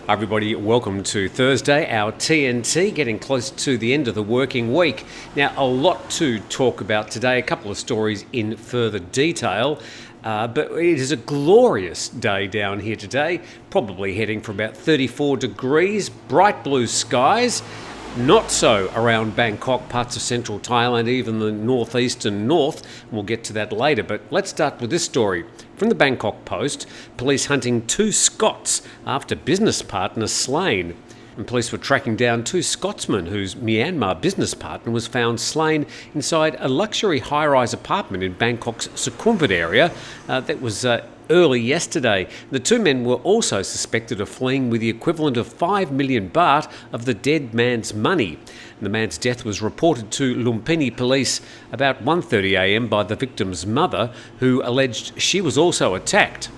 Hi everybody, welcome to Thursday, our TNT, getting close to the end of the working week. Now, a lot to talk about today, a couple of stories in further detail, but it is a glorious day down here today, probably heading for about 34 degrees, bright blue skies. Not so around Bangkok, parts of central Thailand, even the northeast and north. We'll get to that later, but let's start with this story. From the Bangkok Post, police hunting two Scots after business partner slain. And police were tracking down two Scotsmen whose Myanmar business partner was found slain inside a luxury high-rise apartment in Bangkok's Sukhumvit area. That was early yesterday. The two men were also suspected of fleeing with the equivalent of 5 million baht of the dead man's money. The man's death was reported to Lumpini police about 1:30 a.m. by the victim's mother, who alleged she was also attacked.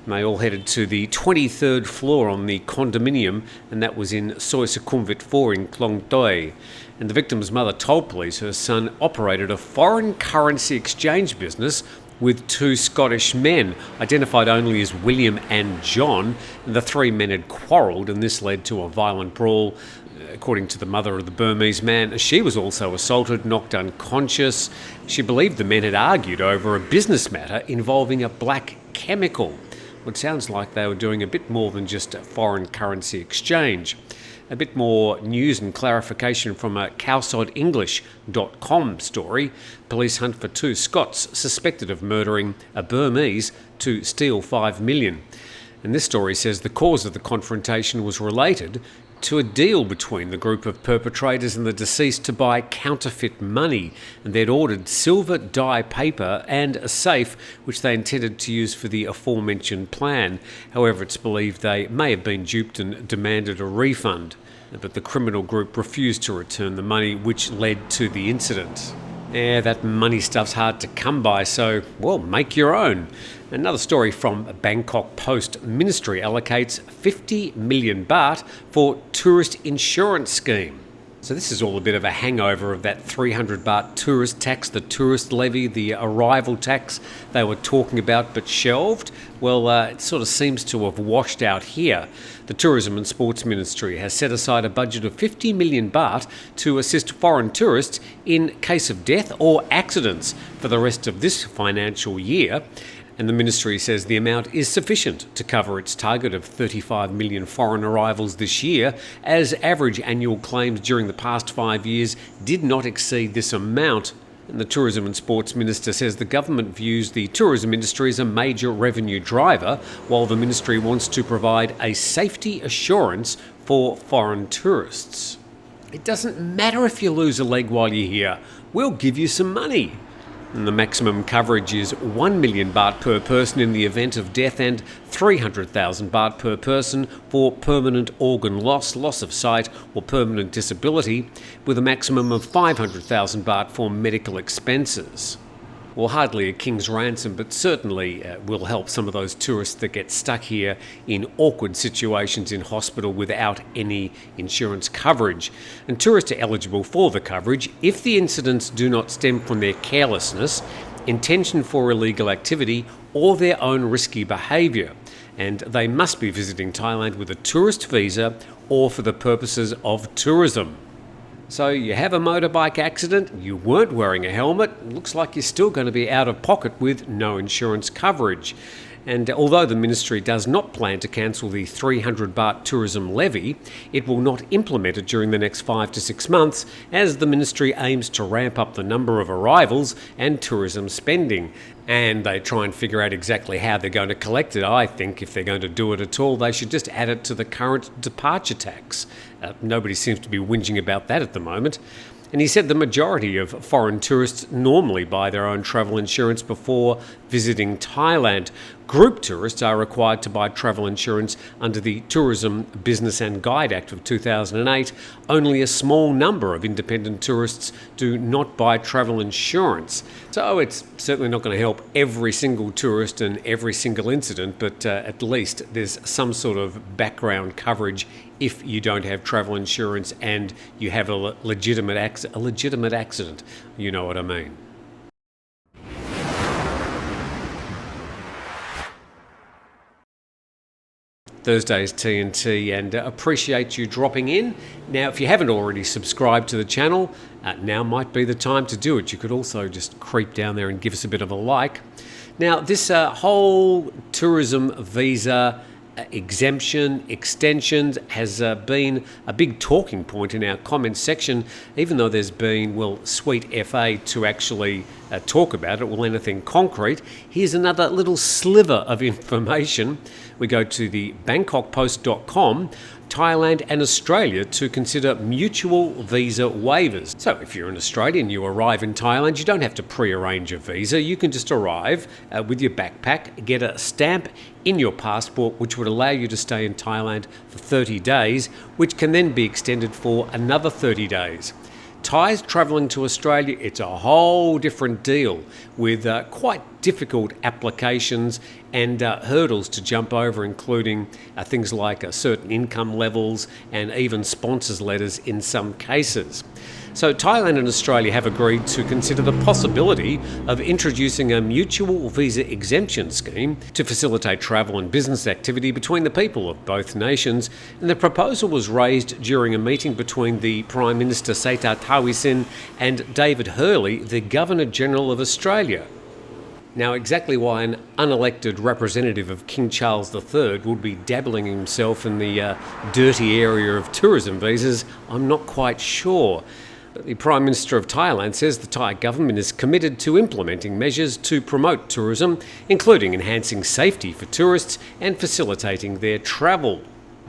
They all headed to the 23rd floor on the condominium, and that was in Soi Sukhumvit 4 in Klong Toi. And the victim's mother told police her son operated a foreign currency exchange business with two Scottish men, identified only as William and John. The three men had quarrelled, and this led to a violent brawl. According to the mother of the Burmese man, she was also assaulted, knocked unconscious. She believed the men had argued over a business matter involving a black chemical. Well, it sounds like they were doing a bit more than just a foreign currency exchange. A bit more news and clarification from a cowsodenglish.com story. Police hunt for two Scots suspected of murdering a Burmese to steal 5 million. And this story says the cause of the confrontation was related to a deal between the group of perpetrators and the deceased to buy counterfeit money, and they'd ordered silver dye paper and a safe which they intended to use for the aforementioned plan. However, it's believed they may have been duped and demanded a refund, but the criminal group refused to return the money, which led to the incident. Yeah, that money stuff's hard to come by, so, well, make your own. Another story from Bangkok Post. Ministry allocates 50 million baht for tourist insurance scheme. So this is all a bit of a hangover of that 300 baht tourist tax, the tourist levy, the arrival tax they were talking about but shelved. Well, it sort of seems to have washed out here. The Tourism and Sports Ministry has set aside a budget of 50 million baht to assist foreign tourists in case of death or accidents for the rest of this financial year. And the ministry says the amount is sufficient to cover its target of 35 million foreign arrivals this year, as average annual claims during the past 5 years did not exceed this amount. And the Tourism and Sports Minister says the government views the tourism industry as a major revenue driver, while the ministry wants to provide a safety assurance for foreign tourists. It doesn't matter if you lose a leg while you're here, we'll give you some money. And the maximum coverage is 1 million baht per person in the event of death and 300,000 baht per person for permanent organ loss, loss of sight or permanent disability, with a maximum of 500,000 baht for medical expenses. Well, hardly a king's ransom, but certainly will help some of those tourists that get stuck here in awkward situations in hospital without any insurance coverage. And tourists are eligible for the coverage if the incidents do not stem from their carelessness, intention for illegal activity, or their own risky behaviour. And they must be visiting Thailand with a tourist visa or for the purposes of tourism. So you have a motorbike accident, you weren't wearing a helmet, looks like you're still going to be out of pocket with no insurance coverage. And although the ministry does not plan to cancel the 300 baht tourism levy, it will not implement it during the next 5 to 6 months, as the ministry aims to ramp up the number of arrivals and tourism spending. And they try and figure out exactly how they're going to collect it. I think if they're going to do it at all, they should just add it to the current departure tax. Nobody seems to be whinging about that at the moment. And he said the majority of foreign tourists normally buy their own travel insurance before visiting Thailand. Group tourists are required to buy travel insurance under the Tourism Business and Guide Act of 2008. Only a small number of independent tourists do not buy travel insurance. So it's certainly not going to help every single tourist and every single incident, but at least there's some sort of background coverage if you don't have travel insurance and you have a legitimate accident. You know what I mean. Thursday's TNT, and appreciate you dropping in. Now, if you haven't already subscribed to the channel, now might be the time to do it. You could also just creep down there and give us a bit of a like. Now, this whole tourism visa exemption, extensions has been a big talking point in our comments section, even though there's been, well, sweet FA to actually talk about it, well, anything concrete. Here's another little sliver of information. We go to the bangkokpost.com, Thailand and Australia to consider mutual visa waivers. So if you're an Australian, you arrive in Thailand, you don't have to pre-arrange a visa. You can just arrive with your backpack, get a stamp in your passport, which would allow you to stay in Thailand for 30 days, which can then be extended for another 30 days. Thais travelling to Australia, it's a whole different deal with quite difficult applications and hurdles to jump over, including things like certain income levels and even sponsors letters in some cases. So Thailand and Australia have agreed to consider the possibility of introducing a mutual visa exemption scheme to facilitate travel and business activity between the people of both nations, and the proposal was raised during a meeting between the Prime Minister Srettha Thavisin and David Hurley, the Governor-General of Australia. Now, exactly why an unelected representative of King Charles III would be dabbling himself in the dirty area of tourism visas, I'm not quite sure. But the Prime Minister of Thailand says the Thai government is committed to implementing measures to promote tourism, including enhancing safety for tourists and facilitating their travel.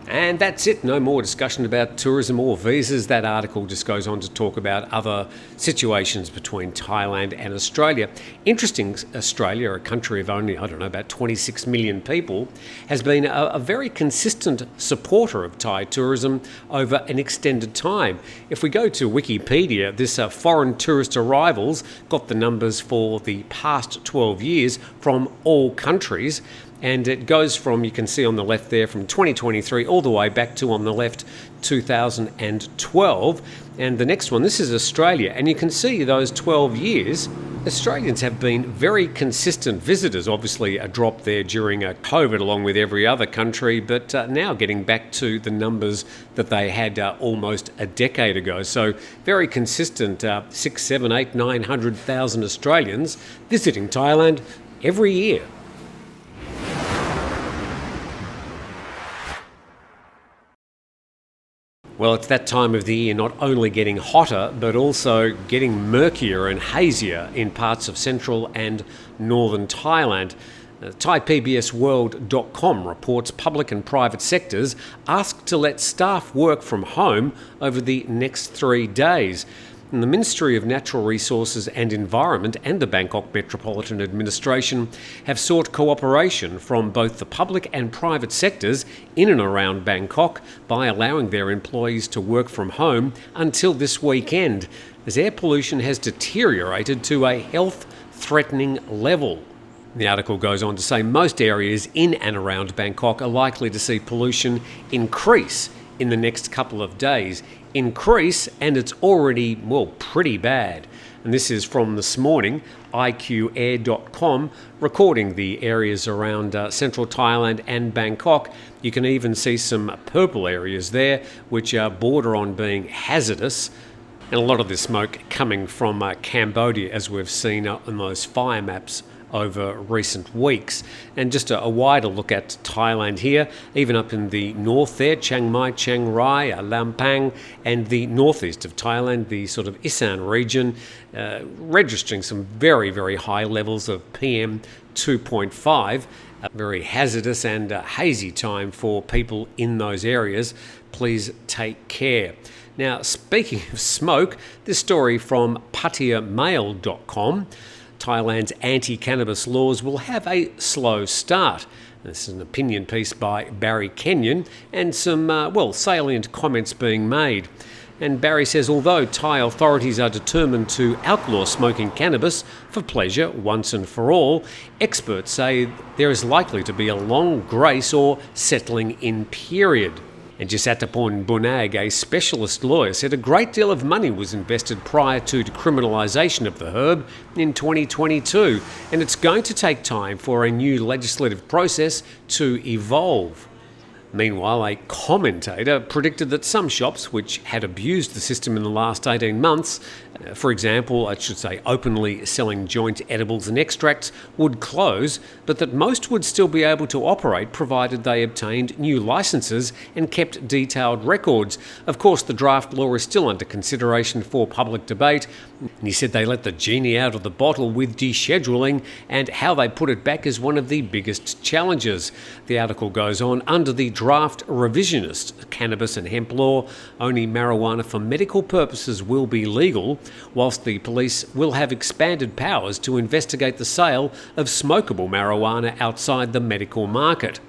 And that's it. No more discussion about tourism or visas. That article just goes on to talk about other situations between Thailand and Australia. Interesting, Australia, a country of only, about 26 million people, has been a very consistent supporter of Thai tourism over an extended time. If we go to Wikipedia, this foreign tourist arrivals got the numbers for the past 12 years from all countries. And it goes from, you can see on the left there, from 2023 all the way back to, on the left, 2012. And the next one, this is Australia. And you can see those 12 years, Australians have been very consistent visitors. Obviously a drop there during COVID along with every other country, but now getting back to the numbers that they had almost a decade ago. So very consistent, 6, 7, 8, 900,000 Australians visiting Thailand every year. Well, it's that time of the year not only getting hotter, but also getting murkier and hazier in parts of central and northern Thailand. ThaiPBSWorld.com reports public and private sectors asked to let staff work from home over the next 3 days. And the Ministry of Natural Resources and Environment and the Bangkok Metropolitan Administration have sought cooperation from both the public and private sectors in and around Bangkok by allowing their employees to work from home until this weekend, as air pollution has deteriorated to a health-threatening level. The article goes on to say most areas in and around Bangkok are likely to see pollution increase in the next couple of days. Increase, and it's already, well, pretty bad. And this is from this morning, iqair.com, recording the areas around central Thailand and Bangkok. You can even see some purple areas there, which border on being hazardous. And a lot of this smoke coming from Cambodia, as we've seen in those fire maps over recent weeks. And just a wider look at Thailand here, even up in the north there, Chiang Mai, Chiang Rai, Lampang, and the northeast of Thailand, the sort of Isan region, registering some very, very high levels of PM 2.5. Very hazardous and hazy time for people in those areas. Please take care. Now, speaking of smoke, this story from PatiaMail.com. Thailand's anti-cannabis laws will have a slow start. This is an opinion piece by Barry Kenyon and some, salient comments being made. And Barry says, although Thai authorities are determined to outlaw smoking cannabis for pleasure once and for all, experts say there is likely to be a long grace or settling in period. And Jisatapon Bunag, a specialist lawyer, said a great deal of money was invested prior to decriminalisation of the herb in 2022, and it's going to take time for a new legislative process to evolve. Meanwhile, a commentator predicted that some shops which had abused the system in the last 18 months, for example, I should say openly selling joint edibles and extracts, would close, but that most would still be able to operate provided they obtained new licences and kept detailed records. Of course, the draft law is still under consideration for public debate, and he said they let the genie out of the bottle with descheduling, and how they put it back is one of the biggest challenges. The article goes on, under the draft revisionist cannabis and hemp law, only marijuana for medical purposes will be legal, whilst the police will have expanded powers to investigate the sale of smokable marijuana outside the medical market.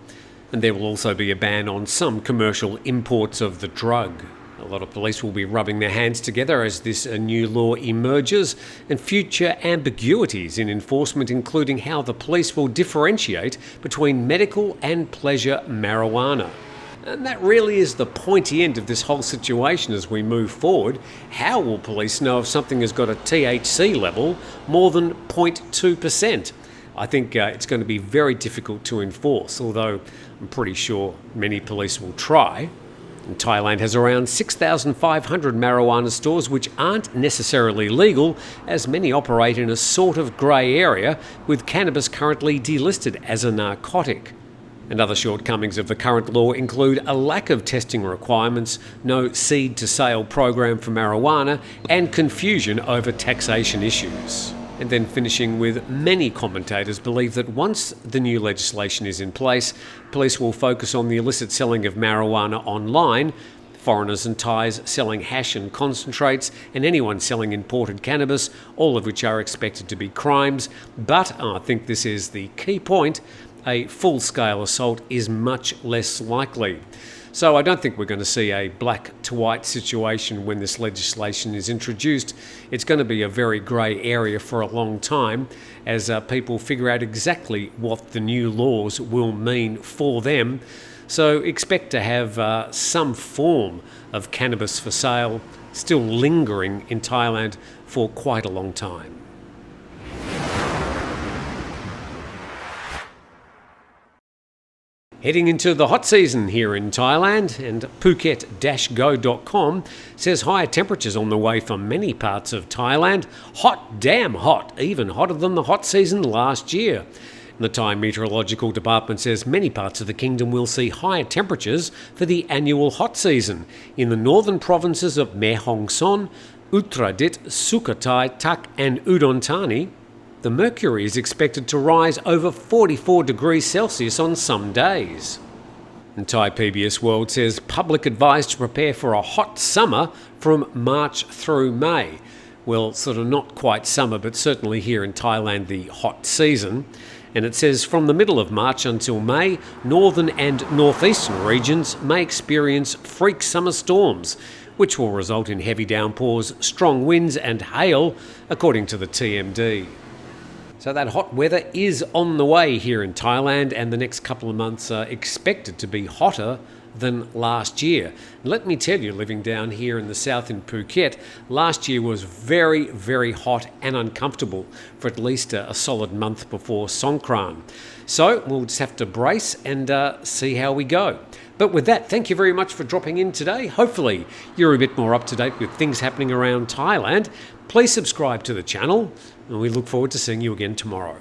And there will also be a ban on some commercial imports of the drug. A lot of police will be rubbing their hands together as this new law emerges, and future ambiguities in enforcement, including how the police will differentiate between medical and pleasure marijuana. And that really is the pointy end of this whole situation as we move forward. How will police know if something has got a THC level more than 0.2%? I think it's going to be very difficult to enforce, although I'm pretty sure many police will try. And Thailand has around 6,500 marijuana stores which aren't necessarily legal, as many operate in a sort of grey area, with cannabis currently delisted as a narcotic. And other shortcomings of the current law include a lack of testing requirements, no seed-to-sale program for marijuana, and confusion over taxation issues. And then finishing with, many commentators believe that once the new legislation is in place, police will focus on the illicit selling of marijuana online, foreigners and Thais selling hash and concentrates, and anyone selling imported cannabis, all of which are expected to be crimes. But I think this is the key point, a full-scale assault is much less likely. So I don't think we're going to see a black to white situation when this legislation is introduced. It's going to be a very grey area for a long time as people figure out exactly what the new laws will mean for them. So expect to have some form of cannabis for sale still lingering in Thailand for quite a long time. Heading into the hot season here in Thailand, and Phuket-go.com says higher temperatures on the way for many parts of Thailand. Hot, damn hot, even hotter than the hot season last year. The Thai Meteorological Department says many parts of the kingdom will see higher temperatures for the annual hot season. In the northern provinces of Mae Hong Son, Uttradit, Sukhothai, Tak and Udon Thani, the mercury is expected to rise over 44 degrees Celsius on some days. And Thai PBS World says public advised to prepare for a hot summer from March through May. Well, sort of not quite summer, but certainly here in Thailand the hot season. And it says from the middle of March until May, northern and northeastern regions may experience freak summer storms, which will result in heavy downpours, strong winds and hail, according to the TMD. So that hot weather is on the way here in Thailand, and the next couple of months are expected to be hotter than last year. Let me tell you, living down here in the south in Phuket, last year was very, very hot and uncomfortable for at least a solid month before Songkran. So we'll just have to brace and see how we go. But with that, thank you very much for dropping in today. Hopefully you're a bit more up to date with things happening around Thailand. Please subscribe to the channel, and we look forward to seeing you again tomorrow.